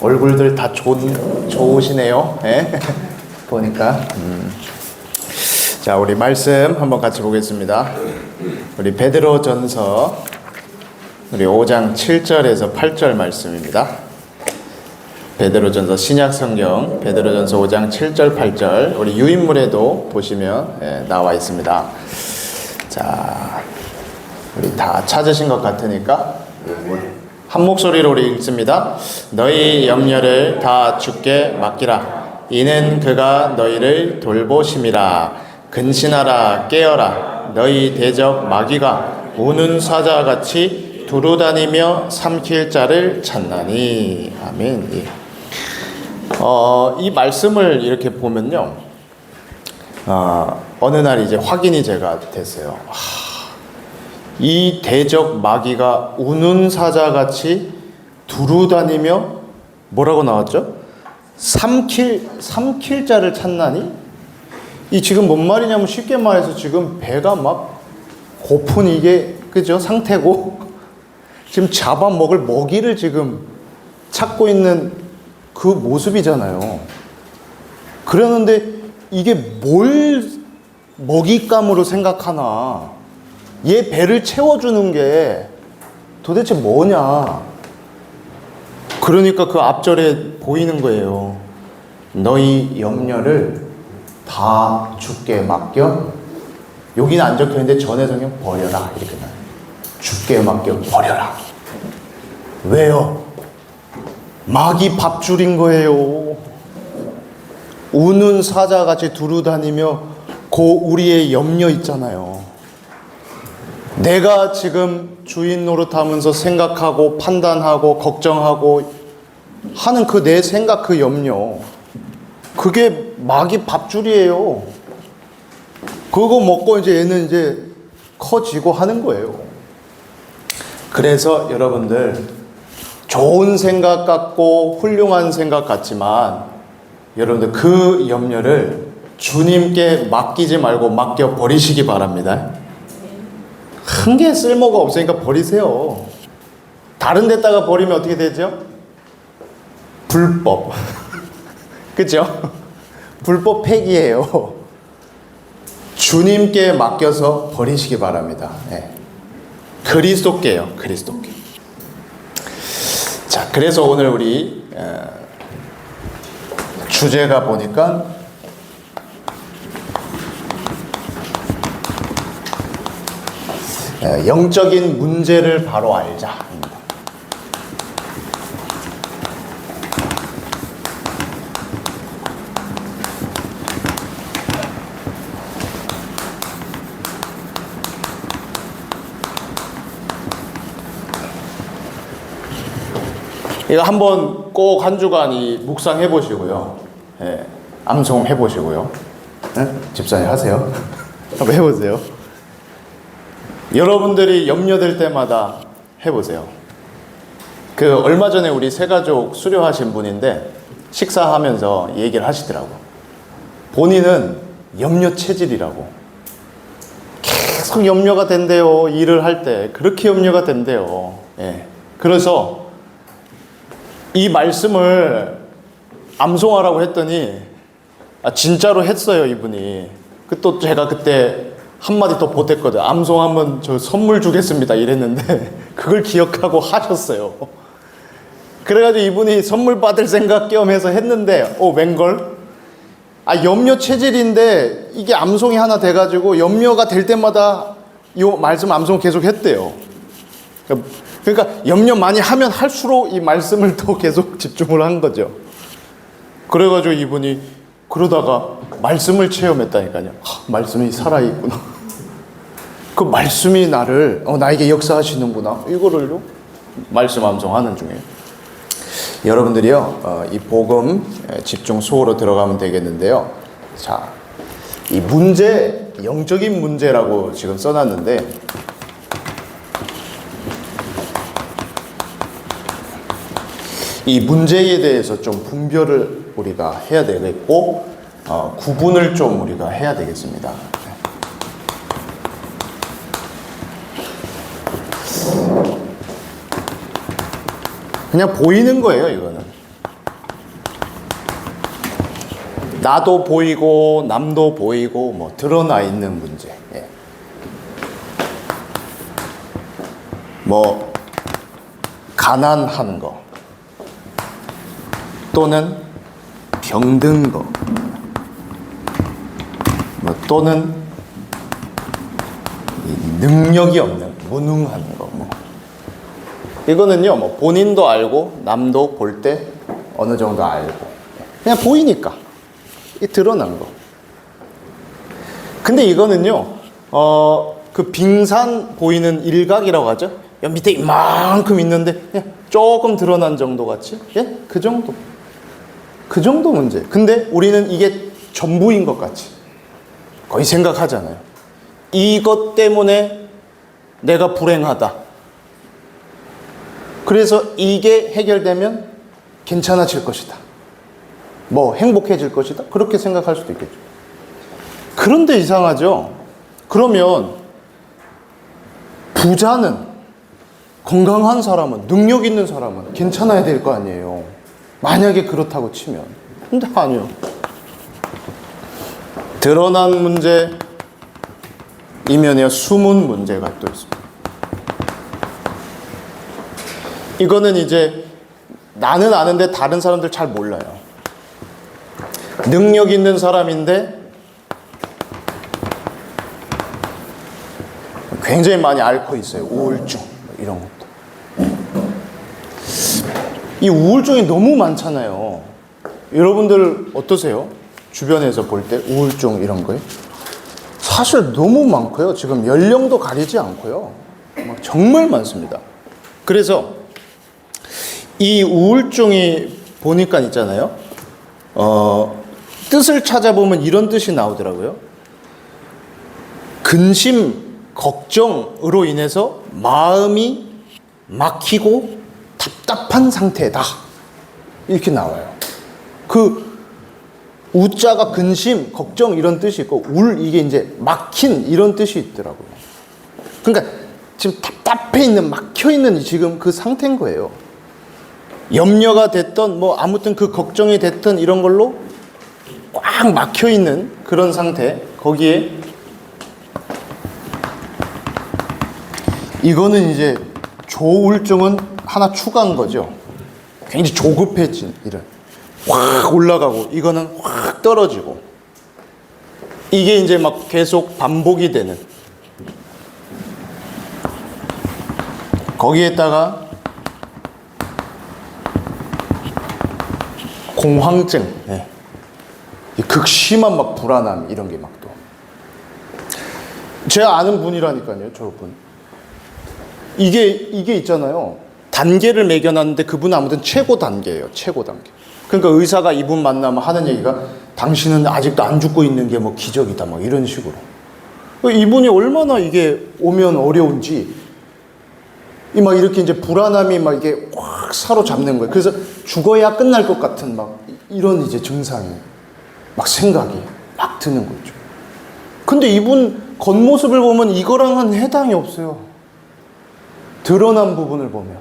얼굴들 다 좋으시네요. 네? 보니까. 자, 우리 말씀 한번 같이 보겠습니다. 우리 베드로전서 우리 5장 7절에서 8절 말씀입니다. 베드로전서 신약성경 베드로전서 5장 7절 8절 우리 유인물에도 보시면 나와 있습니다. 자, 우리 다 찾으신 것 같으니까 한 목소리로 우리 읽습니다. 너희 염려를 다 주께 맡기라. 이는 그가 너희를 돌보심이라. 근신하라 깨어라. 너희 대적 마귀가 우는 사자같이 두루다니며 삼킬 자를 찾나니. 아멘. 예. 이 말씀을 이렇게 보면요, 어느 날 이제 확인이 제가 됐어요. 이 대적 마귀가 우는 사자같이 두루다니며 뭐라고 나왔죠? 삼킬 자를 찾나니? 이 지금 뭔 말이냐면 쉽게 말해서 지금 배가 막 고픈 이게 그죠? 상태고 지금 잡아먹을 먹이를 지금 찾고 있는 그 모습이잖아요. 그러는데 이게 뭘 먹잇감으로 생각하나? 얘 배를 채워주는 게 도대체 뭐냐? 그러니까 그 앞절에 보이는 거예요. 너희 염려를 다 주께 맡겨. 여기는 안 적혀 있는데 전에 성경 버려라 이렇게 나와요. 주께 맡겨 버려라. 왜요? 마귀 밥줄인 거예요. 우는 사자같이 두루다니며 고 우리의 염려 있잖아요. 내가 지금 주인 노릇하면서 생각하고 판단하고 걱정하고 하는 그 내 생각, 그 염려, 그게 마귀 밥줄이에요. 그거 먹고 이제 얘는 이제 커지고 하는 거예요. 그래서 여러분들 좋은 생각 같고 훌륭한 생각 같지만 여러분들 그 염려를 주님께 맡기지 말고 맡겨 버리시기 바랍니다. 한 개 쓸모가 없으니까 버리세요. 다른 데다가 버리면 어떻게 되죠? 불법. 그죠? 불법 폐기예요. 주님께 맡겨서 버리시기 바랍니다. 네. 그리스도께요. 그리스도께. 자, 그래서 오늘 우리 주제가 보니까 영적인 문제를 바로 알자입니다. 이거 한번 꼭 한 주간 묵상해 보시고요. 예, 암송해 보시고요. 예? 집사님 하세요. 한번 해보세요. 여러분들이 염려될 때마다 해보세요. 그 얼마 전에 우리 새가족 수료하신 분인데 식사하면서 얘기를 하시더라고. 본인은 염려 체질이라고. 계속 염려가 된대요. 일을 할 때 그렇게 염려가 된대요. 예. 그래서 이 말씀을 암송하라고 했더니 진짜로 했어요, 이분이. 또 제가 그때 한마디 더 보탰거든. 암송하면 저 선물 주겠습니다 이랬는데 그걸 기억하고 하셨어요. 그래가지고 이분이 선물 받을 생각 겸 해서 했는데 웬걸? 염려 체질인데 이게 암송이 하나 돼가지고 염려가 될 때마다 이 말씀 암송 계속 했대요. 그러니까 염려 많이 하면 할수록 이 말씀을 더 계속 집중을 한 거죠. 그래가지고 이분이 그러다가 말씀을 체험했다니까요. 말씀이 살아있구나. 그 말씀이 나에게 역사하시는구나. 이거를요, 말씀 암송하는 중이에요. 여러분들이요, 이 복음 집중 수호로 들어가면 되겠는데요. 자, 이 문제, 영적인 문제라고 지금 써놨는데, 이 문제에 대해서 좀 분별을 우리가 해야 되겠고, 구분을 좀 우리가 해야 되겠습니다. 그냥 보이는 거예요, 이거는. 나도 보이고 남도 보이고 뭐 드러나 있는 문제. 예. 뭐 가난한 거 또는 병든 거 뭐 또는 능력이 없는 무능한 거 뭐. 이거는요 뭐 본인도 알고 남도 볼 때 어느 정도 알고 그냥 보이니까 이 드러난 거. 근데 이거는요 그 빙산 보이는 일각이라고 하죠. 밑에 이만큼 있는데 그냥 조금 드러난 정도 같이 예? 그 정도 문제. 근데 우리는 이게 전부인 것 같이 거의 생각하잖아요. 이것 때문에 내가 불행하다. 그래서 이게 해결되면 괜찮아질 것이다. 뭐 행복해질 것이다. 그렇게 생각할 수도 있겠죠. 그런데 이상하죠. 그러면 부자는, 건강한 사람은, 능력 있는 사람은 괜찮아야 될 거 아니에요. 만약에 그렇다고 치면. 근데 아니요. 드러난 문제 이면에 숨은 문제가 또 있습니다. 이거는 이제 나는 아는데 다른 사람들 잘 몰라요. 능력 있는 사람인데 굉장히 많이 앓고 있어요. 우울증 이런 것도. 이 우울증이 너무 많잖아요. 여러분들 어떠세요? 주변에서 볼 때 우울증 이런 거에? 사실 너무 많고요. 지금 연령도 가리지 않고요. 막 정말 많습니다. 그래서 이 우울증이 보니까 있잖아요. 뜻을 찾아보면 이런 뜻이 나오더라고요. 근심, 걱정으로 인해서 마음이 막히고 답답한 상태다. 이렇게 나와요. 그 우자가 근심, 걱정 이런 뜻이 있고 이게 이제 막힌 이런 뜻이 있더라고요. 그러니까 지금 답답해 있는, 막혀 있는 지금 그 상태인 거예요. 염려가 됐던 뭐 아무튼 그 걱정이 됐던 이런 걸로 꽉 막혀 있는 그런 상태. 거기에 이거는 이제 조울증은 하나 추가한 거죠. 굉장히 조급해진 이런. 확 올라가고 이거는 확 떨어지고 이게 이제 막 계속 반복이 되는. 거기에다가 공황증, 네. 극심한 막 불안함 이런 게 막 또. 제가 아는 분이라니까요, 저분. 이게 있잖아요. 단계를 매겨놨는데 그분은 아무튼 최고 단계예요, 최고 단계. 그러니까 의사가 이분 만나면 하는 얘기가 당신은 아직도 안 죽고 있는 게 뭐 기적이다, 뭐 이런 식으로. 이분이 얼마나 이게 오면 어려운지, 막 이렇게 이제 불안함이 막 이게 확 사로잡는 거예요. 그래서 죽어야 끝날 것 같은 막 이런 이제 증상이, 막 생각이 막 드는 거죠. 근데 이분 겉모습을 보면 이거랑은 해당이 없어요. 드러난 부분을 보면.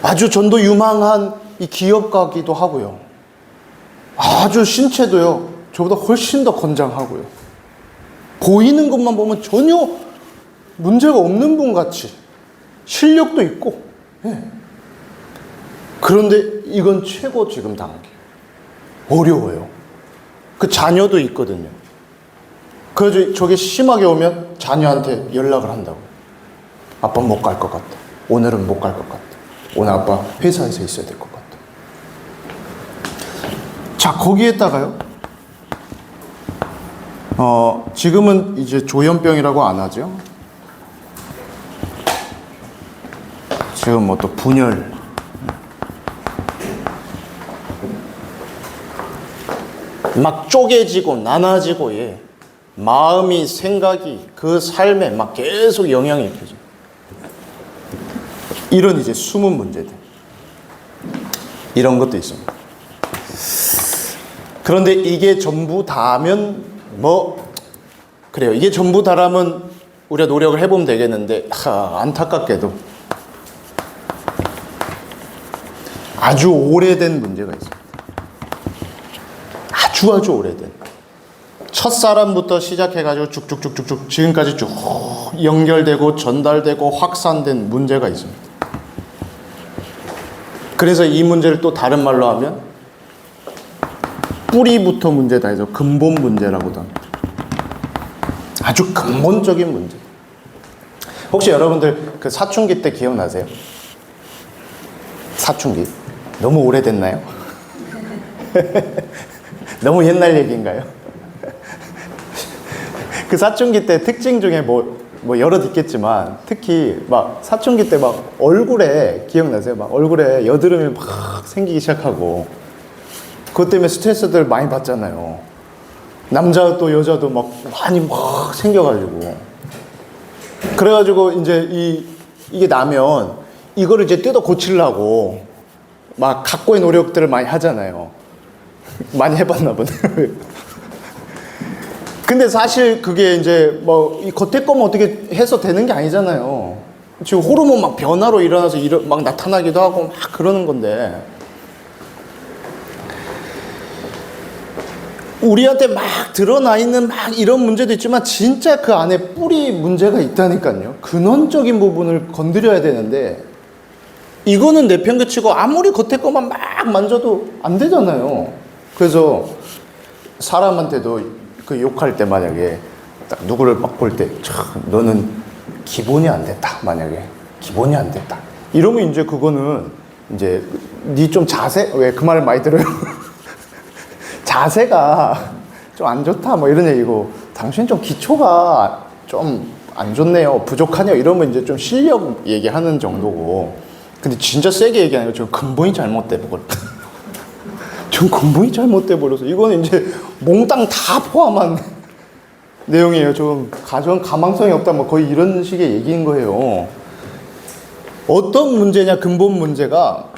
아주 전도 유망한 이 기업가기도 하고요. 아주 신체도요, 저보다 훨씬 더 건장하고요. 보이는 것만 보면 전혀 문제가 없는 분 같이 실력도 있고. 예. 그런데 이건 최고 지금 단계. 어려워요. 그 자녀도 있거든요. 그래서 저게 심하게 오면 자녀한테 연락을 한다고. 아빠 못 갈 것 같다. 오늘은 못 갈 것 같다. 오늘 아빠 회사에서 있어야 될 것 같다. 자, 거기에다가요. 지금은 이제 조현병이라고 안 하죠. 지금 뭐 또 분열. 막 쪼개지고 나눠지고, 예. 마음이, 생각이 그 삶에 막 계속 영향이 있죠. 이런 이제 숨은 문제들. 이런 것도 있습니다. 그런데 이게 전부 다면 뭐 그래요. 이게 전부 다라면 우리가 노력을 해보면 되겠는데 안타깝게도 아주 오래된 문제가 있습니다. 아주 오래된 첫사람부터 시작해가지고 쭉쭉쭉쭉쭉 지금까지 쭉 연결되고 전달되고 확산된 문제가 있습니다. 그래서 이 문제를 또 다른 말로 하면 뿌리부터 문제다 해서 근본 문제라고도 합니다. 아주 근본적인 문제. 혹시 여러분들 그 사춘기 때 기억나세요? 사춘기? 너무 오래됐나요? 너무 옛날 얘기인가요? 그 사춘기 때 특징 중에 뭐 여럿 있겠지만 특히 막 사춘기 때 막 얼굴에 기억나세요? 막 얼굴에 여드름이 막 생기기 시작하고 그것 때문에 스트레스들 많이 받잖아요. 남자도 여자도 막 많이 막 생겨가지고 그래가지고 이제 이게 나면 이거를 이제 뜯어 고치려고 막 각고의 노력들을 많이 하잖아요. 많이 해봤나 보네. 근데 사실 그게 이제 뭐 이 겉에 거면 어떻게 해서 되는 게 아니잖아요. 지금 호르몬 막 변화로 일어나서 막 나타나기도 하고 막 그러는 건데 우리한테 막 드러나 있는 막 이런 문제도 있지만 진짜 그 안에 뿌리 문제가 있다니까요. 근원적인 부분을 건드려야 되는데 이거는 내팽개치고 아무리 겉에 거만 막 만져도 안 되잖아요. 그래서 사람한테도 그 욕할 때 만약에 딱 누구를 막 볼 때 너는 기본이 안 됐다. 만약에 기본이 안 됐다. 이러면 이제 그거는 이제 니 좀 자세 왜 그 말을 많이 들어요? 자세가 좀 안 좋다 뭐 이런 얘기고 당신 좀 기초가 좀 안 좋네요. 부족하네요. 이러면 이제 좀 실력 얘기하는 정도고 근데 진짜 세게 얘기하는 거 저 근본이 잘못돼 버려. 좀 근본이 잘못돼 버려서 이거는 이제 몽땅 다 포함한 내용이에요. 좀 가망성이 없다 뭐 거의 이런 식의 얘기인 거예요. 어떤 문제냐 근본 문제가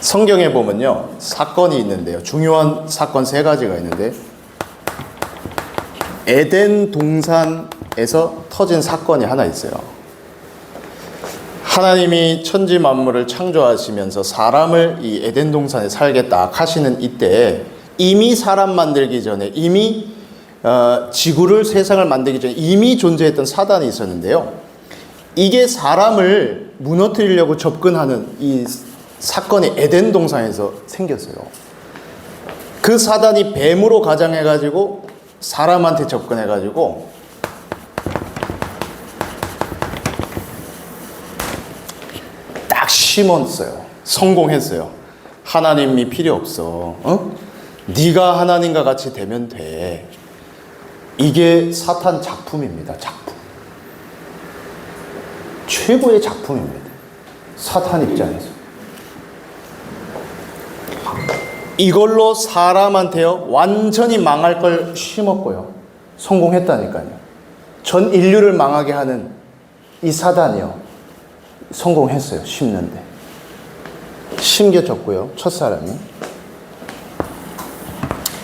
성경에 보면요 사건이 있는데요. 중요한 사건 3가지가 있는데 에덴 동산에서 터진 사건이 하나 있어요. 하나님이 천지 만물을 창조하시면서 사람을 이 에덴 동산에 살겠다 하시는 이때 이미 사람 만들기 전에 이미 지구를 세상을 만들기 전에 이미 존재했던 사단이 있었는데요. 이게 사람을 무너뜨리려고 접근하는 이 사건이 에덴 동산에서 생겼어요. 그 사단이 뱀으로 가장해가지고 사람한테 접근해가지고 딱 심었어요. 성공했어요. 하나님이 필요 없어. 네가 하나님과 같이 되면 돼. 이게 사탄 작품입니다. 작품. 최고의 작품입니다. 사탄 입장에서. 이걸로 사람한테요 완전히 망할 걸 심었고요. 성공했다니까요. 전 인류를 망하게 하는 이 사단이요. 성공했어요. 심는데. 심겨졌고요. 첫사람이.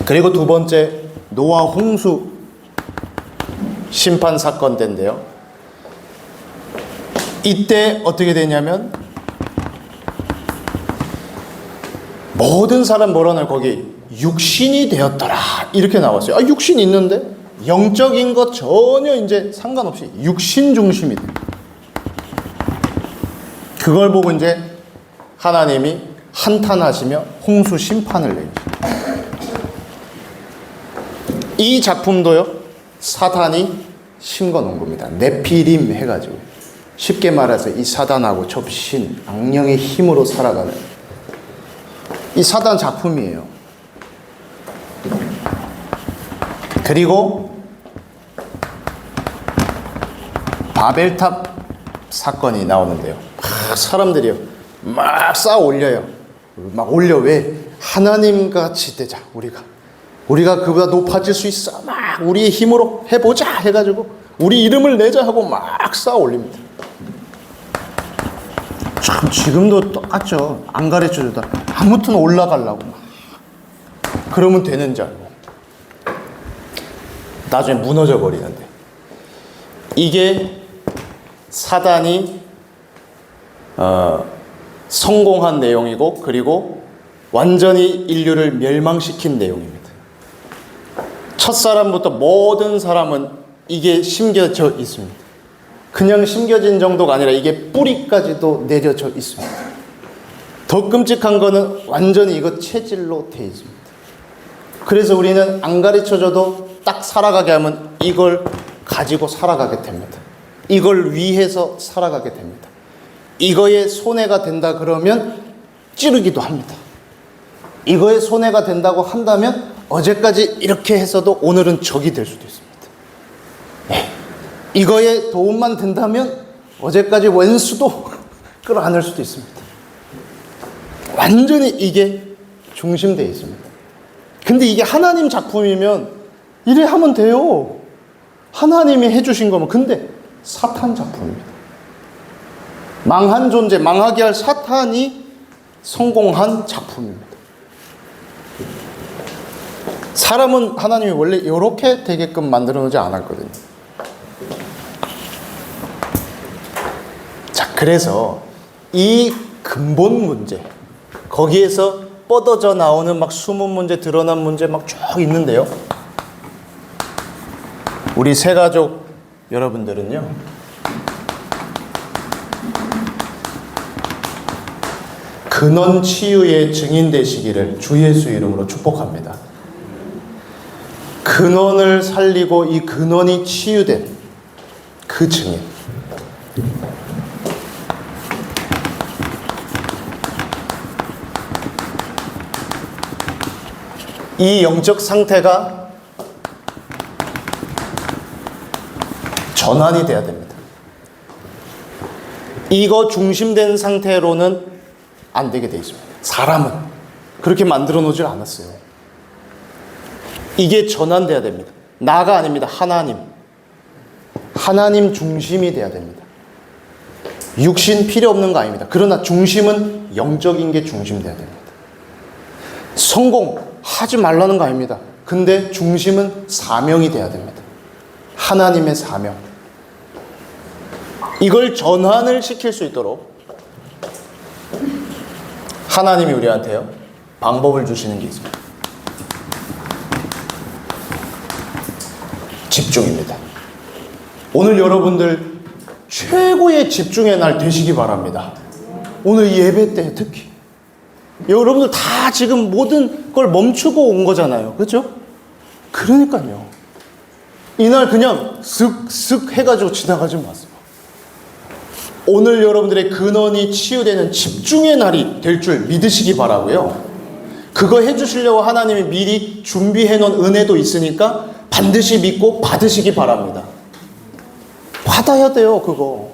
그리고 2번째 노아 홍수 심판 사건 때인데요. 이때 어떻게 되냐면 모든 사람 뭐라나요? 거기 육신이 되었더라 이렇게 나왔어요. 아 육신 있는데 영적인 것 전혀 이제 상관없이 육신 중심이 돼. 그걸 보고 이제 하나님이 한탄하시며 홍수 심판을 내리죠. 이 작품도요 사탄이 심거 놓은 겁니다. 네피림 해가지고 쉽게 말해서 이 사단하고 접신 악령의 힘으로 살아가는 이 사단 작품이에요. 그리고 바벨탑 사건이 나오는데요. 막 사람들이요 막 쌓아 올려요. 막 올려. 왜? 하나님 같이 되자. 우리가 그보다 높아질 수 있어. 막 우리의 힘으로 해보자 해가지고 우리 이름을 내자 하고 막 쌓아 올립니다. 참 지금도 똑같죠. 안 가르쳐주다 아무튼 올라가려고 막. 그러면 되는 줄 알고 나중에 무너져 버리는데 이게 사단이 성공한 내용이고 그리고 완전히 인류를 멸망시킨 내용입니다. 첫사람부터 모든 사람은 이게 심겨져 있습니다. 그냥 심겨진 정도가 아니라 이게 뿌리까지도 내려져 있습니다. 더 끔찍한 거는 완전히 이거 체질로 되어 있습니다. 그래서 우리는 안 가르쳐줘도 딱 살아가게 하면 이걸 가지고 살아가게 됩니다. 이걸 위해서 살아가게 됩니다. 이거에 손해가 된다 그러면 찌르기도 합니다. 이거에 손해가 된다고 한다면 어제까지 이렇게 했어도 오늘은 적이 될 수도 있습니다. 네. 이거에 도움만 된다면 어제까지 원수도 끌어안을 수도 있습니다. 완전히 이게 중심되어 있습니다. 근데 이게 하나님 작품이면 이래 하면 돼요. 하나님이 해주신 거면. 근데 사탄 작품입니다. 망한 존재, 망하게 할 사탄이 성공한 작품입니다. 사람은 하나님이 원래 이렇게 되게끔 만들어 놓지 않았거든요. 자, 그래서 이 근본 문제, 거기에서 뻗어져 나오는 막 숨은 문제, 드러난 문제 막 쭉 있는데요. 우리 새가족 여러분들은요, 근원 치유의 증인 되시기를 주 예수 이름으로 축복합니다. 근원을 살리고 이 근원이 치유된 그 증인. 이 영적 상태가 전환이 돼야 됩니다. 이거 중심된 상태로는 안 되게 돼 있습니다. 사람은 그렇게 만들어 놓질 않았어요. 이게 전환돼야 됩니다. 나가 아닙니다. 하나님. 하나님 중심이 돼야 됩니다. 육신 필요 없는 거 아닙니다. 그러나 중심은 영적인 게 중심돼야 됩니다. 성공하지 말라는 거 아닙니다. 근데 중심은 사명이 돼야 됩니다. 하나님의 사명. 이걸 전환을 시킬 수 있도록 하나님이 우리한테요, 방법을 주시는 게 있습니다. 집중입니다. 오늘 여러분들 최고의 집중의 날 되시기 바랍니다. 오늘 예배 때 특히. 여러분들 다 지금 모든 걸 멈추고 온 거잖아요. 그렇죠? 그러니까요. 이날 그냥 슥슥 해가지고 지나가지 마세요. 오늘 여러분들의 근원이 치유되는 집중의 날이 될 줄 믿으시기 바라고요. 그거 해주시려고 하나님이 미리 준비해 놓은 은혜도 있으니까 반드시 믿고 받으시기 바랍니다. 받아야 돼요, 그거.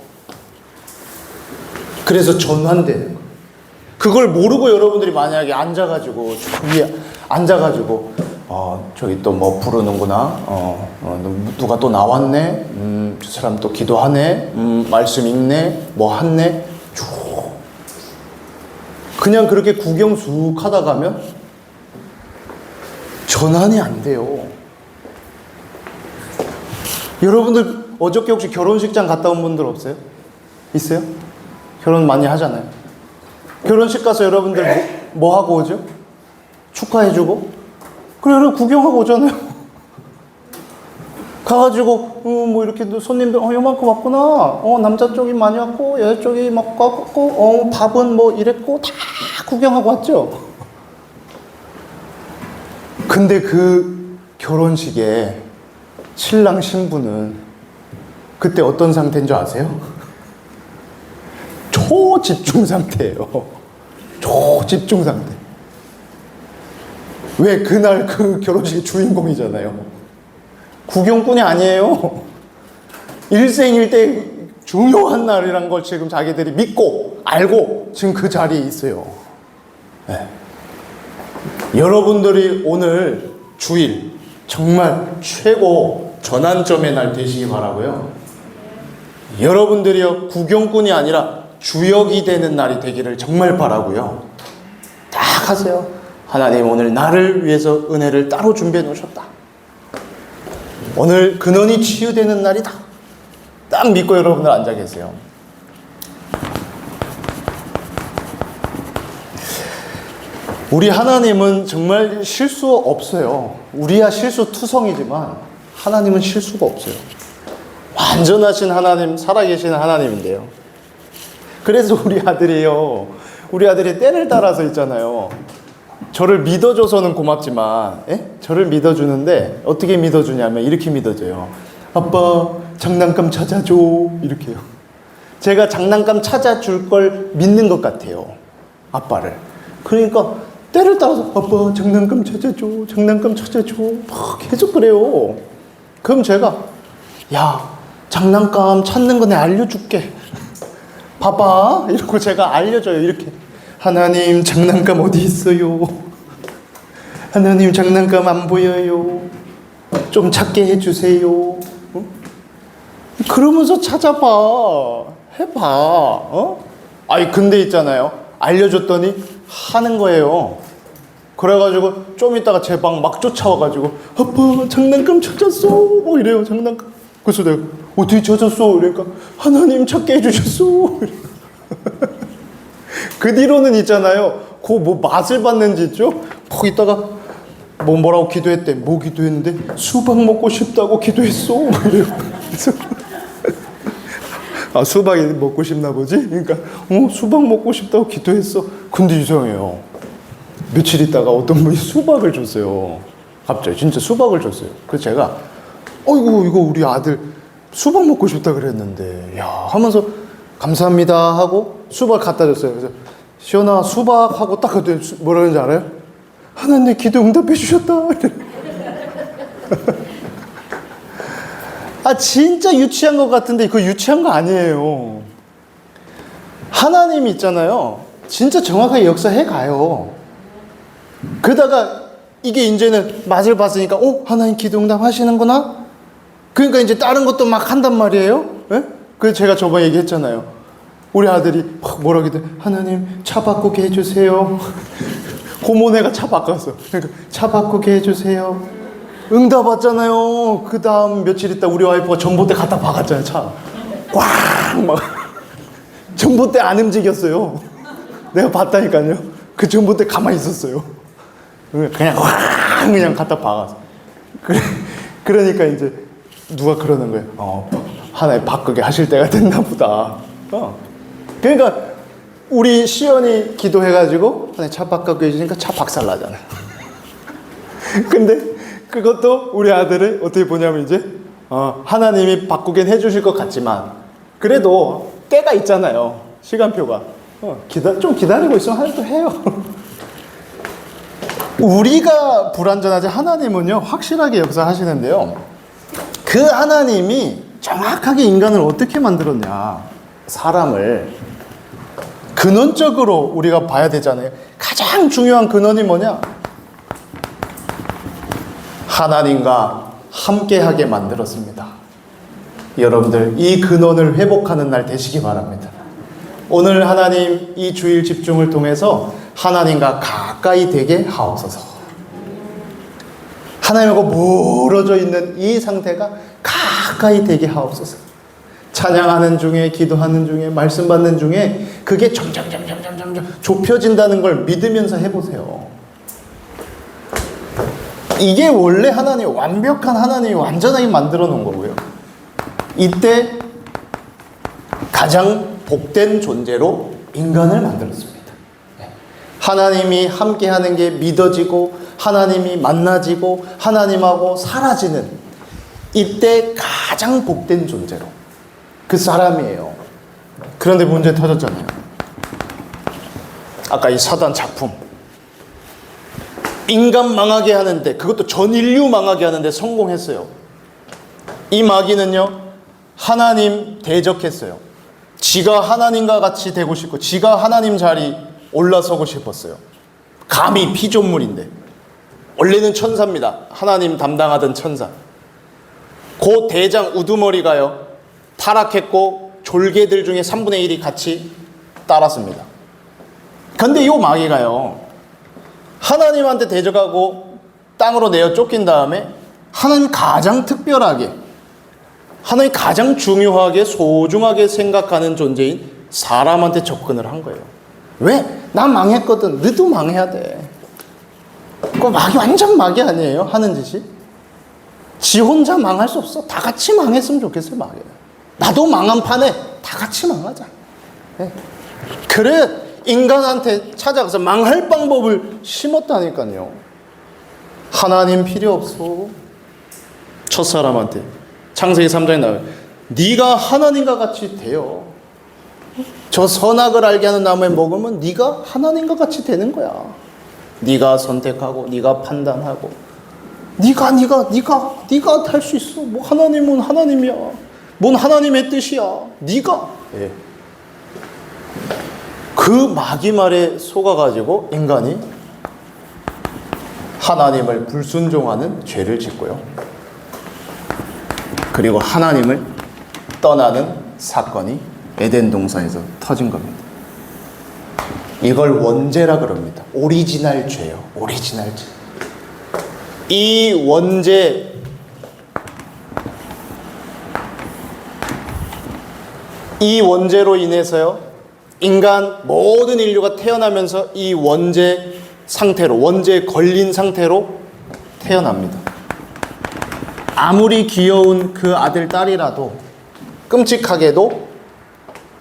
그래서 전환되는 거. 그걸 모르고 여러분들이 만약에 앉아가지고 위에 앉아가지고 저기 또 뭐 부르는구나, 누가 또 나왔네, 저 사람 또 기도하네, 말씀 읽네, 뭐 하네, 쭉 그냥 그렇게 구경 쑥 하다 가면 전환이 안 돼요. 여러분들 어저께 혹시 결혼식장 갔다 온 분들 없어요? 있어요? 결혼 많이 하잖아요. 결혼식 가서 여러분들 뭐 하고 오죠? 축하해주고? 그래, 여러분 구경하고 오잖아요. 가가지고 뭐 이렇게 손님들 요만큼 왔구나. 남자 쪽이 많이 왔고 여자 쪽이 막 왔고 밥은 뭐 이랬고 다 구경하고 왔죠. 근데 그 결혼식에 신랑 신부는 그때 어떤 상태인 줄 아세요? 초집중 상태예요. 초집중 상태. 왜? 그날 그 결혼식의 주인공이잖아요. 구경꾼이 아니에요. 일생일대 중요한 날이란 걸 지금 자기들이 믿고 알고 지금 그 자리에 있어요. 네. 여러분들이 오늘 주일 정말 최고 전환점의 날 되시기 바라고요. 여러분들이요, 구경꾼이 아니라 주역이 되는 날이 되기를 정말 바라고요. 딱 하세요. 하나님, 오늘 나를 위해서 은혜를 따로 준비해 놓으셨다. 오늘 근원이 치유되는 날이다. 딱 믿고 여러분들 앉아 계세요. 우리 하나님은 정말 실수 없어요. 우리야 실수 투성이지만 하나님은 실수가 없어요. 완전하신 하나님, 살아계신 하나님인데요. 그래서 우리 아들이 때를 따라서 있잖아요. 저를 믿어줘서는 고맙지만, 저를 믿어주는데 어떻게 믿어주냐면 이렇게 믿어줘요. 아빠, 장난감 찾아줘. 이렇게요. 제가 장난감 찾아줄 걸 믿는 것 같아요. 아빠를. 그러니까 때를 따라서 아빠, 장난감 찾아줘. 장난감 찾아줘. 막 계속 그래요. 그럼 제가 야, 장난감 찾는 거 내가 알려줄게. 봐봐. 이러고 제가 알려줘요. 이렇게. 하나님, 장난감 어디 있어요? 하나님, 장난감 안 보여요. 좀 찾게 해주세요. 어? 그러면서 찾아봐. 해봐. 아니, 근데 있잖아요. 알려줬더니 하는 거예요. 그래가지고 좀 이따가 제 방 막 쫓아와가지고 아빠, 장난감 찾았어. 뭐 이래요. 장난감. 그래서 내가 어떻게 찾았어? 이러니까 하나님 찾게 해주셨어. 그 뒤로는 있잖아요. 그 뭐 맛을 봤는지 있죠? 거기다가 뭐라고 기도했대. 뭐 기도했는데 수박 먹고 싶다고 기도했어. 이래요. 아, 수박이 먹고 싶나 보지? 그러니까 수박 먹고 싶다고 기도했어. 근데 이상해요. 며칠 있다가 어떤 분이 수박을 줬어요. 갑자기 진짜 수박을 줬어요. 그래서 제가 어이구, 이거 우리 아들 수박 먹고 싶다 그랬는데 야 하면서 감사합니다 하고 수박 갖다 줬어요. 그래서 시연아, 수박 하고 딱 그랬더니 뭐라 그러는지 알아요? 하나님 내 기도 응답해 주셨다. 아, 진짜 유치한 것 같은데 그거 유치한 거 아니에요. 하나님 있잖아요. 진짜 정확하게 역사해 가요. 그러다가 이게 이제는 맛을 봤으니까 하나님 기도 응답 하시는구나. 그러니까 이제 다른 것도 막 한단 말이에요. 예? 그래서 제가 저번에 얘기했잖아요. 우리 아들이 뭐라 그래? 하나님 차 바꾸게 해주세요. 고모네가 차 바꿨어. 그러니까 차 바꾸게 해주세요. 응답 왔잖아요. 그 다음 며칠 있다 우리 와이프가 전봇대 갖다 박았잖아요. 차 꽝 막 전봇대 안 움직였어요. 내가 봤다니까요. 그 전봇대 가만히 있었어요. 그냥 확 그냥 갖다 박았어. 그러니까 이제 누가 그러는 거예요. 하나님 바꾸게 하실 때가 됐나 보다. 그러니까 우리 시연이 기도해가지고 하나님 차 바꾸게 해주니까 차 박살나잖아요. 근데 그것도 우리 아들을 어떻게 보냐면 이제 하나님이 바꾸긴 해주실 것 같지만 그래도 때가 있잖아요. 시간표가. 좀 기다리고 있으면 하나님 또 해요. 우리가 불완전하지 하나님은요 확실하게 역사하시는데요. 그 하나님이 정확하게 인간을 어떻게 만들었냐, 사람을 근원적으로 우리가 봐야 되잖아요. 가장 중요한 근원이 뭐냐? 하나님과 함께하게 만들었습니다. 여러분들 이 근원을 회복하는 날 되시기 바랍니다. 오늘 하나님 이 주일 집중을 통해서 하나님과 가까이 되게 하옵소서. 하나님하고 멀어져 있는 이 상태가 가까이 되게 하옵소서. 찬양하는 중에, 기도하는 중에, 말씀 받는 중에 그게 점점 좁혀진다는 걸 믿으면서 해보세요. 이게 원래 하나님, 완벽한 하나님이 완전하게 만들어 놓은 거고요. 이때 가장 복된 존재로 인간을 만들었습니다. 하나님이 함께하는 게 믿어지고 하나님이 만나지고 하나님하고 사라지는 이때 가장 복된 존재로 그 사람이에요. 그런데 문제 터졌잖아요. 아까 이 사단 작품, 인간 망하게 하는데, 그것도 전 인류 망하게 하는데 성공했어요. 이 마귀는요 하나님 대적했어요. 지가 하나님과 같이 되고 싶고 지가 하나님 자리 올라서고 싶었어요. 감히 피조물인데, 원래는 천사입니다. 하나님 담당하던 천사. 그 대장 우두머리가요 타락했고 졸개들 중에 3분의 1이 같이 따랐습니다. 근데 이 마귀가요 하나님한테 대적하고 땅으로 내어 쫓긴 다음에 하나님 가장 특별하게, 하나님 가장 중요하게 소중하게 생각하는 존재인 사람한테 접근을 한 거예요. 왜? 나 망했거든. 너도 망해야 돼. 그 마귀 완전 마귀 아니에요? 하는 짓이? 지 혼자 망할 수 없어. 다 같이 망했으면 좋겠어요, 마귀. 나도 망한 판에 다 같이 망하자. 네. 그래 인간한테 찾아가서 망할 방법을 심었다니까요. 하나님 필요 없어. 첫사람한테 창세기 3장에 나와요. 네가 하나님과 같이 돼요. 저 선악을 알게 하는 나무에 먹으면 네가 하나님과 같이 되는 거야. 네가 선택하고 네가 판단하고 네가 할 수 있어. 뭐 하나님은 하나님이야. 뭔 하나님의 뜻이야. 네가. 예. 그 마귀 말에 속아가지고 인간이 하나님을 불순종하는 죄를 짓고요. 그리고 하나님을 떠나는 사건이 에덴 동산에서 터진 겁니다. 이걸 원죄라 그럽니다. 오리지널 죄요. 오리지널 죄. 이 원죄로 인해서요, 인간 모든 인류가 태어나면서 이 원죄 상태로, 원죄에 걸린 상태로 태어납니다. 아무리 귀여운 그 아들, 딸이라도 끔찍하게도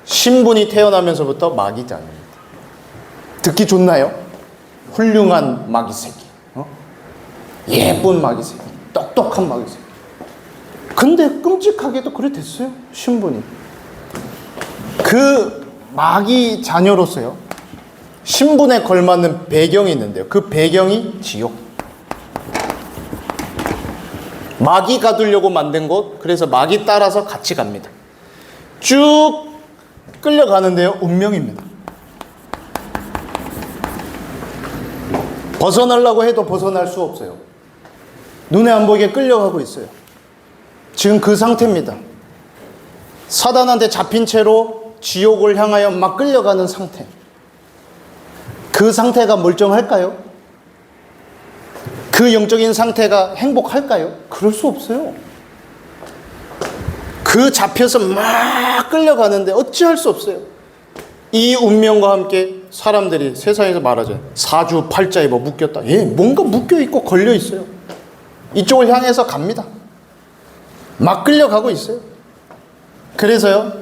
신분이 태어나면서부터 마귀자입니다. 듣기 좋나요? 훌륭한 마귀 새끼. 예쁜 마귀 새끼. 똑똑한 마귀 새끼. 근데 끔찍하게도 그래 됐어요. 신분이. 그 마귀 자녀로서요, 신분에 걸맞는 배경이 있는데요. 그 배경이 지옥. 마귀 가두려고 만든 곳. 그래서 마귀 따라서 같이 갑니다. 쭉 끌려가는데요, 운명입니다. 벗어나려고 해도 벗어날 수 없어요. 눈에 안 보이게 끌려가고 있어요. 지금 그 상태입니다. 사단한테 잡힌 채로 지옥을 향하여 막 끌려가는 상태. 그 상태가 멀쩡할까요? 그 영적인 상태가 행복할까요? 그럴 수 없어요. 그 잡혀서 막 끌려가는데 어찌할 수 없어요. 이 운명과 함께 사람들이 세상에서 말하죠. 사주팔자에 뭐 묶였다. 예, 뭔가 묶여있고 걸려있어요. 이쪽을 향해서 갑니다. 막 끌려가고 있어요. 그래서요,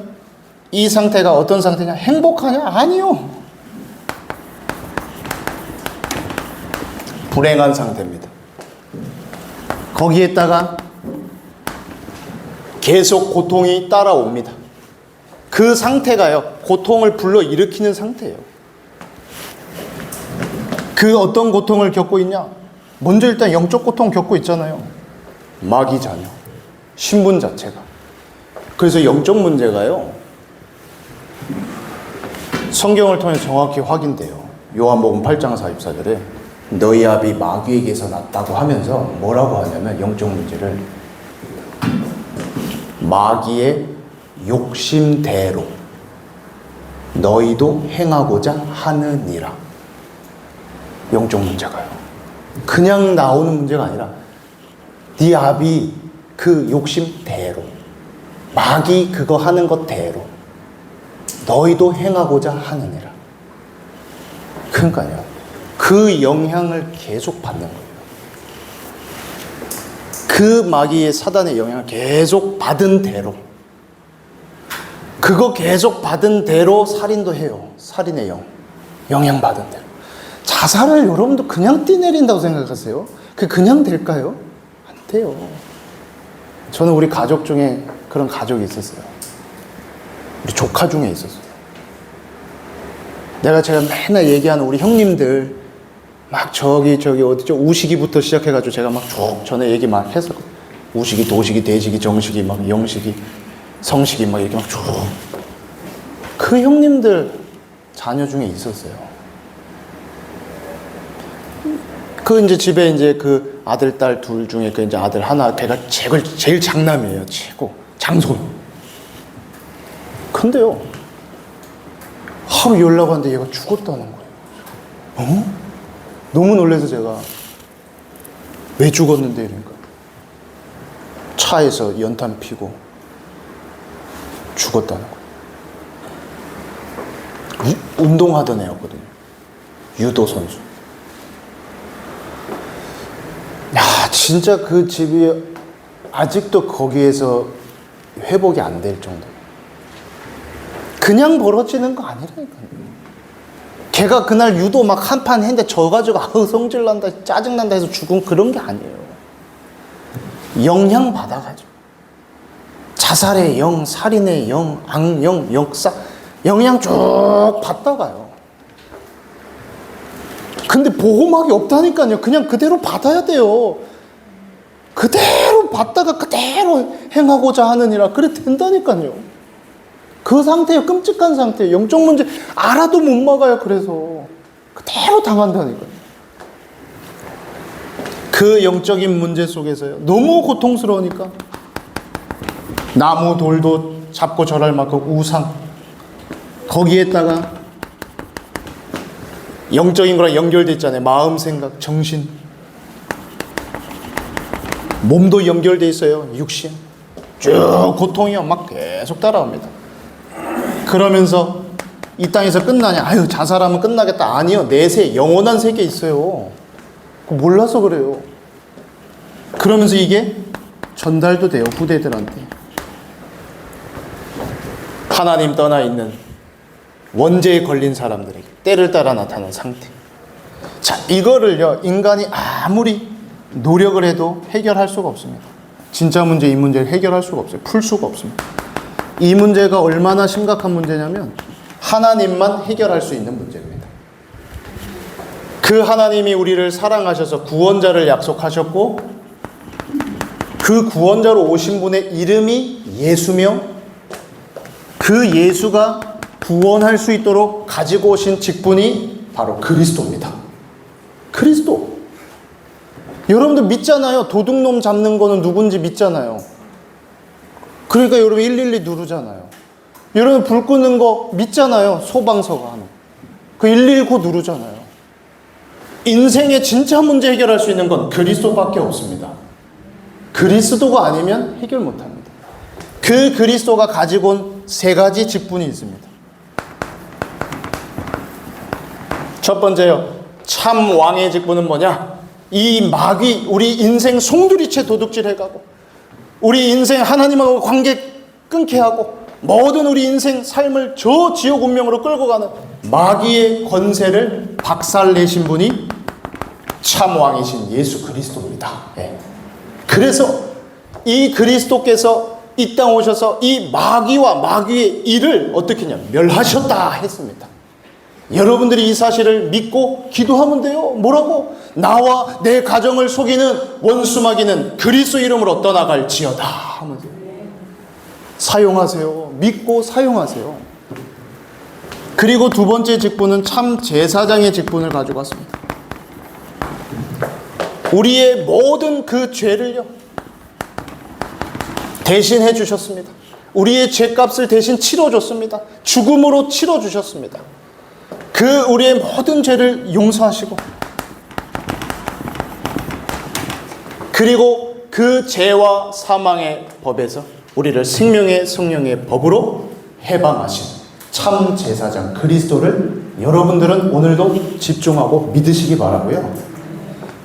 이 상태가 어떤 상태냐? 행복하냐? 아니요. 불행한 상태입니다. 거기에다가 계속 고통이 따라옵니다. 그 상태가요, 고통을 불러일으키는 상태예요. 그 어떤 고통을 겪고 있냐? 먼저 일단 영적 고통 겪고 있잖아요. 마귀 자녀, 신분 자체가. 그래서 영적 문제가요, 성경을 통해 정확히 확인돼요. 요한복음 8장 44절에 너희 아비 마귀에게서 났다고 하면서 뭐라고 하냐면, 영적 문제를 마귀의 욕심대로 너희도 행하고자 하느니라. 영적 문제가요, 그냥 나오는 문제가 아니라 네 아비 그 욕심대로, 마귀 그거 하는 것대로 너희도 행하고자 하느니라. 그러니까요, 그 영향을 계속 받는 거예요. 그 마귀의 사단의 영향을 계속 받은 대로, 그거 계속 받은 대로 살인도 해요. 살인의 영향받은 대로. 자살을 여러분도 그냥 뛰내린다고 생각하세요? 그냥 될까요? 안 돼요. 저는 우리 가족 중에 그런 가족이 있었어요. 우리 조카 중에 있었어요. 제가 맨날 얘기하는 우리 형님들, 막 저기 어디죠? 우식이부터 시작해가지고 제가 막 쭉 전에 얘기 막 했었거든요. 우식이, 도식이, 대식이, 정식이, 막 영식이, 성식이, 막 이렇게 막 쭉. 그 형님들 자녀 중에 있었어요. 그 이제 집에 이제 그 아들, 딸 둘 중에 그 이제 아들 하나, 걔가 제일 장남이에요. 최고. 장손. 근데요, 하루 연락 왔는데 얘가 죽었다는 거예요. 너무 놀라서 제가 왜 죽었는데 이러니까 차에서 연탄 피고 죽었다는 거예요. 운동하던 애였거든요. 유도 선수. 진짜 그 집이 아직도 거기에서 회복이 안 될 정도. 그냥 벌어지는 거 아니라니까요. 걔가 그날 유도 막 한판 했는데 져가지고 아우 성질난다 짜증난다 해서 죽은 그런 게 아니에요. 영향 받아가지고 자살의 영, 살인의 영, 악령, 역사 영향 쭉 받다가요. 근데 보호막이 없다니까요. 그냥 그대로 받아야 돼요. 그대로 받다가 그대로 행하고자 하느니라. 그래 된다니까요. 그 상태에 끔찍한 상태에 영적 문제 알아도 못 막아요. 그래서 그대로 당한다니까요. 그 영적인 문제 속에서요. 너무 고통스러우니까 나무 돌도 잡고 절할 만큼 우상 거기에다가 영적인 거랑 연결돼 있잖아요. 마음, 생각, 정신 몸도 연결돼 있어요. 육신 쭉 고통이요 막 계속 따라옵니다. 그러면서 이 땅에서 끝나냐? 아유 자살하면 끝나겠다. 아니요. 내세 영원한 세계 있어요. 몰라서 그래요. 그러면서 이게 전달도 돼요. 후대들한테. 하나님 떠나 있는 원죄에 걸린 사람들에게 때를 따라 나타난 상태. 자, 이거를요 인간이 아무리 노력을 해도 해결할 수가 없습니다. 진짜 문제, 이 문제를 해결할 수가 없어요. 풀 수가 없습니다. 이 문제가 얼마나 심각한 문제냐면 하나님만 해결할 수 있는 문제입니다. 그 하나님이 우리를 사랑하셔서 구원자를 약속하셨고 그 구원자로 오신 분의 이름이 예수며 그 예수가 구원할 수 있도록 가지고 오신 직분이 바로 그리스도입니다. 그리스도. 여러분들 믿잖아요. 도둑놈 잡는 거는 누군지 믿잖아요. 그러니까 여러분 112 누르잖아요. 여러분 불 끄는 거 믿잖아요. 소방서가 하는 그 119 누르잖아요. 인생의 진짜 문제 해결할 수 있는 건 그리스도밖에 없습니다. 그리스도가 아니면 해결 못합니다. 그 그리스도가 가지고 온 세 가지 직분이 있습니다. 첫 번째요. 참 왕의 직분은 뭐냐? 이 마귀 우리 인생 송두리째 도둑질 해가고 우리 인생 하나님하고 관계 끊게 하고 모든 우리 인생 삶을 저 지옥 운명으로 끌고 가는 마귀의 권세를 박살내신 분이 참 왕이신 예수 그리스도입니다. 네. 그래서 이 그리스도께서 이 땅 오셔서 이 마귀와 마귀의 일을 어떻게 했냐? 멸하셨다 했습니다. 여러분들이 이 사실을 믿고 기도하면 돼요. 뭐라고? 나와 내 가정을 속이는 원수 마귀는 그리스도 이름으로 떠나갈지어다 하면서 사용하세요. 믿고 사용하세요. 그리고 두 번째 직분은 참 제사장의 직분을 가지고 왔습니다. 우리의 모든 그 죄를요 대신해 주셨습니다. 우리의 죄값을 대신 치러줬습니다. 죽음으로 치러주셨습니다. 그 우리의 모든 죄를 용서하시고 그리고 그 죄와 사망의 법에서 우리를 생명의 성령의 법으로 해방하신 참 제사장 그리스도를 여러분들은 오늘도 집중하고 믿으시기 바라고요.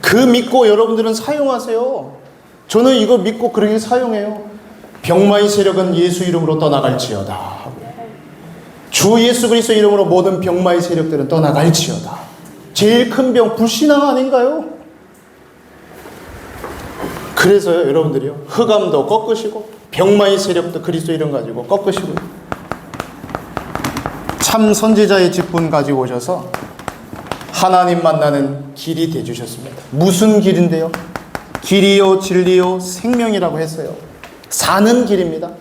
그 믿고 여러분들은 사용하세요. 저는 이거 믿고 그렇게 사용해요. 병마의 세력은 예수 이름으로 떠나갈지어다. 주 예수 그리스도 이름으로 모든 병마의 세력들은 떠나갈지어다. 제일 큰 병 불신앙 아닌가요? 그래서요 여러분들이요 흑암도 꺾으시고 병마의 세력도 그리스도 이름 가지고 꺾으시고 참 선지자의 직분 가지고 오셔서 하나님 만나는 길이 되주셨습니다. 무슨 길인데요? 길이요 진리요 생명이라고 했어요. 사는 길입니다.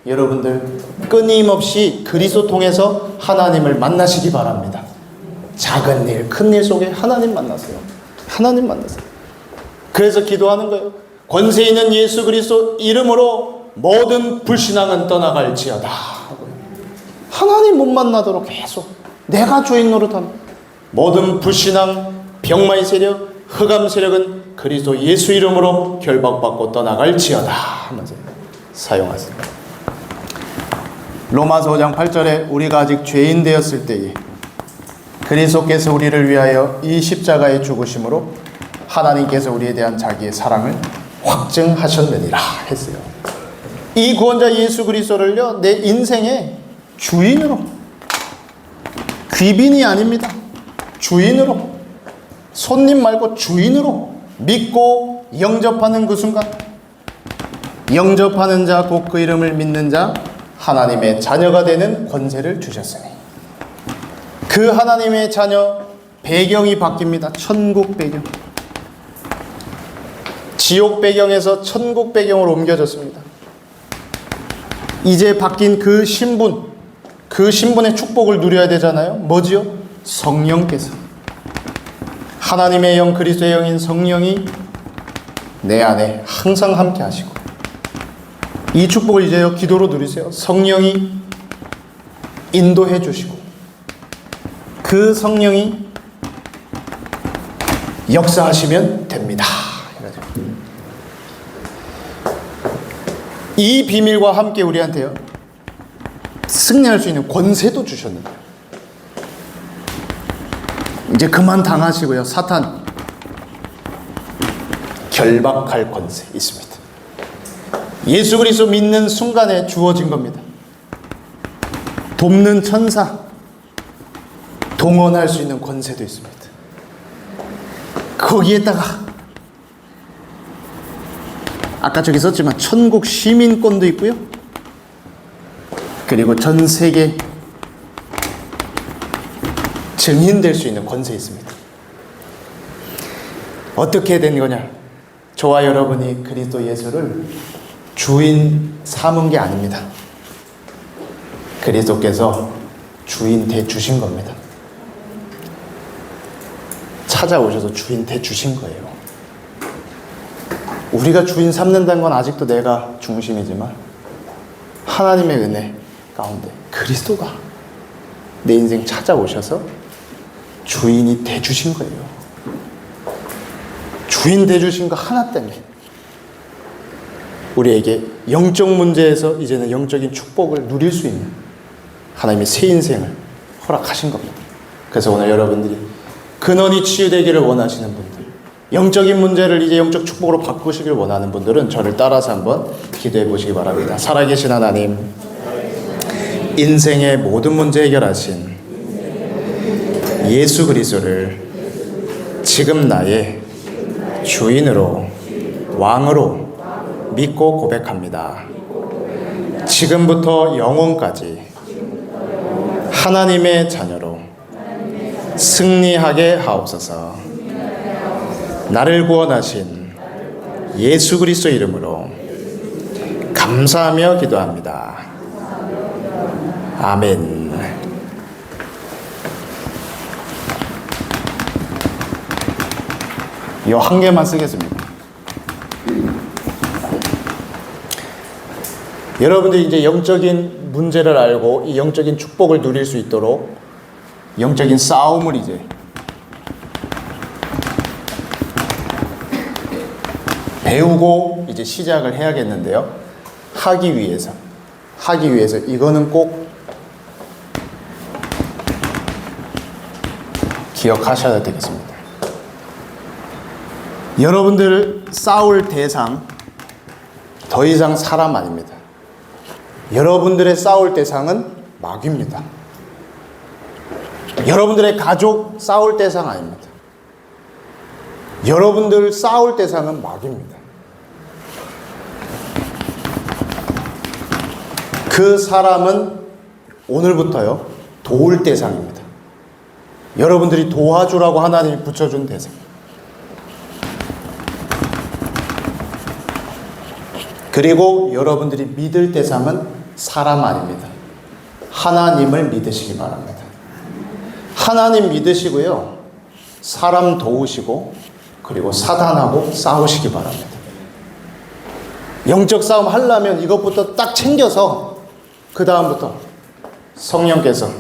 여러분들 끊임없이 그리스도 통해서 하나님을 만나시기 바랍니다. 작은 일, 큰 일 속에 하나님 만나세요. 하나님 만나세요. 그래서 기도하는 거예요. 권세 있는 예수 그리스도 이름으로 모든 불신앙은 떠나갈지어다. 하나님 못 만나도록 계속 내가 주인 노릇하는 모든 불신앙, 병마의 세력, 흑암 세력은 그리스도 예수 이름으로 결박받고 떠나갈지어다 하면서 사용하세요. 로마서 5장 8절에 우리가 아직 죄인 되었을 때에 그리스도께서 우리를 위하여 이 십자가의 죽으심으로 하나님께서 우리에 대한 자기의 사랑을 확증하셨느니라 했어요. 이 구원자 예수 그리스도를요, 내 인생의 주인으로, 귀빈이 아닙니다. 주인으로, 손님 말고 주인으로 믿고 영접하는 그 순간, 영접하는 자 곧 그 이름을 믿는 자 하나님의 자녀가 되는 권세를 주셨으니, 그 하나님의 자녀 배경이 바뀝니다. 천국 배경. 지옥 배경에서 천국 배경으로 옮겨졌습니다. 이제 바뀐 그 신분, 그 신분의 축복을 누려야 되잖아요. 뭐지요? 성령께서, 하나님의 영, 그리스도의 영인 성령이 내 안에 항상 함께 하시고, 이 축복을 이제요 기도로 누리세요. 성령이 인도해 주시고, 그 성령이 역사하시면 됩니다. 이 비밀과 함께 우리한테요 승리할 수 있는 권세도 주셨는데, 이제 그만 당하시고요, 사탄 결박할 권세 있습니다. 예수 그리스도 믿는 순간에 주어진 겁니다. 돕는 천사 동원할 수 있는 권세도 있습니다. 거기에다가 아까 저기 썼지만 천국 시민권도 있고요, 그리고 전 세계 증인될 수 있는 권세 있습니다. 어떻게 된 거냐? 저와 여러분이 그리스도 예수를 주인 삼은 게 아닙니다. 그리스도께서 주인 돼 주신 겁니다. 찾아오셔서 주인 돼 주신 거예요. 우리가 주인 삼는다는 건 아직도 내가 중심이지만, 하나님의 은혜 가운데 그리스도가 내 인생 찾아오셔서 주인이 돼 주신 거예요. 주인 돼 주신 거 하나 때문에 우리에게 영적 문제에서 이제는 영적인 축복을 누릴 수 있는 하나님의 새 인생을 허락하신 겁니다. 그래서 오늘 여러분들이 근원이 치유되기를 원하시는 분들, 영적인 문제를 이제 영적 축복으로 바꾸시길 원하는 분들은 저를 따라서 한번 기도해 보시기 바랍니다. 살아계신 하나님, 인생의 모든 문제 해결하신 예수 그리스도를 지금 나의 주인으로, 왕으로 믿고 고백합니다. 지금부터 영원까지 하나님의 자녀로 승리하게 하옵소서. 나를 구원하신 예수 그리스도 이름으로 감사하며 기도합니다. 아멘. 이 한 개만 쓰겠습니다. 여러분들이 이제 영적인 문제를 알고 이 영적인 축복을 누릴 수 있도록 영적인 싸움을 이제 배우고 이제 시작을 해야겠는데요. 하기 위해서 이거는 꼭 기억하셔야 되겠습니다. 여러분들 싸울 대상 더 이상 사람 아닙니다. 여러분들의 싸울 대상은 마귀입니다. 여러분들의 가족 싸울 대상 아닙니다. 여러분들 싸울 대상은 마귀입니다. 그 사람은 오늘부터요 도울 대상입니다. 여러분들이 도와주라고 하나님이 붙여준 대상. 그리고 여러분들이 믿을 대상은 사람 아닙니다. 하나님을 믿으시기 바랍니다. 하나님 믿으시고요, 사람 도우시고, 그리고 사단하고 싸우시기 바랍니다. 영적 싸움 하려면 이것부터 딱 챙겨서 그 다음부터 성령께서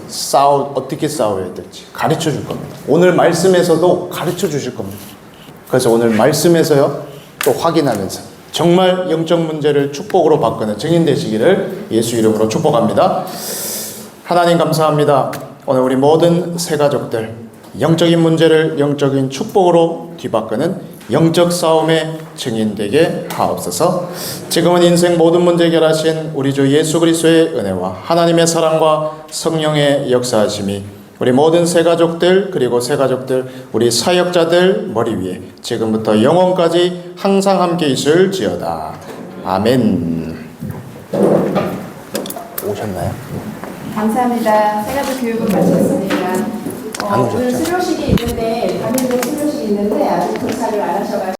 어떻게 싸워야 될지 가르쳐 줄 겁니다. 오늘 말씀에서도 가르쳐 주실 겁니다. 그래서 오늘 말씀에서요 또 확인하면서 정말 영적 문제를 축복으로 바꾸는 증인 되시기를 예수 이름으로 축복합니다. 하나님 감사합니다. 오늘 우리 모든 새 가족들 영적인 문제를 영적인 축복으로 뒤바꾸는 영적 싸움의 증인 되게 하옵소서. 지금은 인생 모든 문제 해결하신 우리 주 예수 그리스도의 은혜와 하나님의 사랑과 성령의 역사하심이 우리 모든 새가족들 그리고 새가족들 우리 사역자들 머리 위에 지금부터 영원까지 항상 함께 있을지어다. 아멘. 오셨나요? 감사합니다. 새가족 교육은 마쳤습니다. 안 오셨죠? 오늘 수료식이 있는데, 당일도 수료식이 있는데 아직 도착을 안 하셔가지고